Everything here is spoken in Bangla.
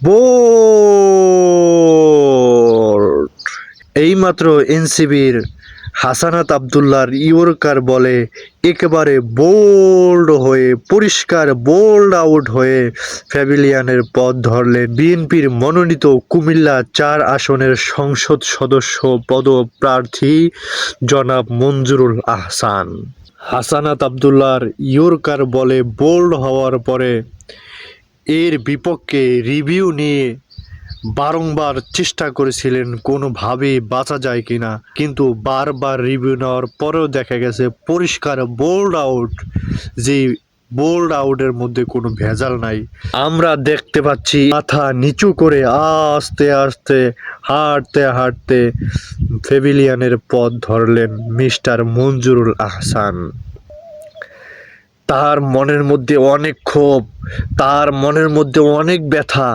বোল্ড। এইমাত্র এনসিবির হাসানাত আবদুল্লাহর ইয়র্কার বলে একেবারে বোল্ড হয়ে পরিষ্কার বোল্ড আউট হয়ে প্যাভিলিয়নের পথ ধরলেন বিএনপির মনোনীত কুমিল্লা-৪ আসনের সংসদ সদস্য পদপ্রার্থী জনাব মঞ্জুরুল আহসান। হাসানাত আবদুল্লাহর ইয়র্কার বলে বোল্ড হওয়ার পরে এর বিপক্ষে রিভিউ নিয়ে বারংবার চেষ্টা করেছিলেন কোনোভাবেই বাঁচা যায় কিনা, কিন্তু বারবার রিভিউ নেওয়ার পরেও দেখা গেছে পরিষ্কার বোল্ড আউট, যে বোল্ড আউটের মধ্যে কোনো ভেজাল নাই। আমরা দেখতে পাচ্ছি মাথা নিচু করে আস্তে আস্তে হাঁটতে হাঁটতে প্যাভিলিয়নের পথ ধরলেন মিস্টার মঞ্জুরুল আহসান। তার মনের মধ্যে অনেক ক্ষোভ, তার মনের মধ্যে অনেক ব্যথা।